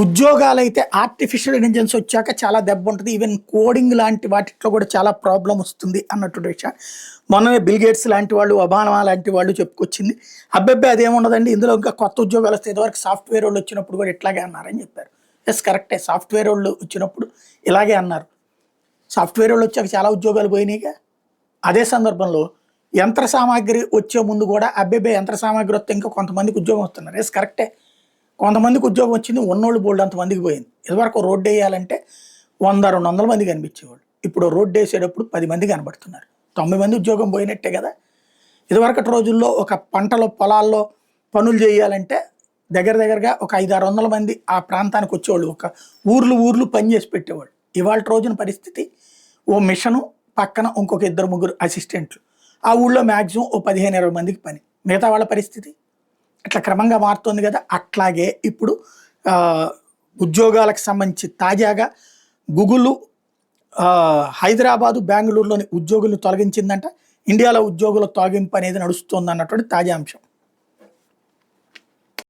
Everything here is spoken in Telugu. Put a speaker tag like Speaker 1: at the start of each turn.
Speaker 1: ఉద్యోగాలైతే ఆర్టిఫిషియల్ ఇంటెలిజెన్స్ వచ్చాక చాలా దెబ్బ ఉంటుంది. ఈవెన్ కోడింగ్ లాంటి వాటిట్లో కూడా చాలా ప్రాబ్లం వస్తుంది అన్నటువంటి విషయం మొన్ననే బిల్ గేట్స్ లాంటి వాళ్ళు, ఒబామా లాంటి వాళ్ళు చెప్పుకొచ్చింది. అబ్బెబ్బే అదేముండదండి, ఇందులో ఇంకా కొత్త ఉద్యోగాలు వస్తే ఇదివరకు సాఫ్ట్వేర్ వాళ్ళు వచ్చినప్పుడు కూడా ఇట్లాగే అన్నారని చెప్పారు. ఎస్ కరెక్టే, సాఫ్ట్వేర్ వాళ్ళు వచ్చినప్పుడు ఇలాగే అన్నారు. సాఫ్ట్వేర్ వాళ్ళు వచ్చాక చాలా ఉద్యోగాలు పోయినాయిగా. అదే సందర్భంలో యంత్ర సామాగ్రి వచ్చే ముందు కూడా అబ్బెబ్బే యంత్ర సామాగ్రి వస్తే ఇంకా కొంతమందికి ఉద్యోగం వస్తున్నారు. ఎస్ కరెక్టే, కొంతమందికి ఉద్యోగం వచ్చింది, ఉన్నోళ్ళు బోల్డ్ అంతమందికి పోయింది. ఇదివరకు రోడ్డు వేయాలంటే 100-200 మంది కనిపించేవాళ్ళు. ఇప్పుడు రోడ్డు వేసేటప్పుడు 10 మంది కనబడుతున్నారు. 90 మంది ఉద్యోగం పోయినట్టే కదా. ఇదివరకటి రోజుల్లో ఒక పంటలో పొలాల్లో పనులు చేయాలంటే దగ్గరగా ఒక 500-600 మంది ఆ ప్రాంతానికి వచ్చేవాళ్ళు. ఒక ఊర్లు పని చేసి పెట్టేవాళ్ళు. ఇవాళ రోజున పరిస్థితి ఓ మిషను పక్కన ఇంకొక 2-3 అసిస్టెంట్లు, ఆ ఊళ్ళో మ్యాక్సిమం ఓ 15-20 మందికి పని. మిగతా వాళ్ళ పరిస్థితి ఇట్లా క్రమంగా మారుతుంది కదా. అట్లాగే ఇప్పుడు ఉద్యోగాలకు సంబంధించి తాజాగా గూగుల్ హైదరాబాదు, బెంగళూరులోని ఉద్యోగులను తొలగించిందంట. ఇండియాలో ఉద్యోగుల తొలగింపు అనేది నడుస్తుంది అన్నటువంటి తాజా అంశం.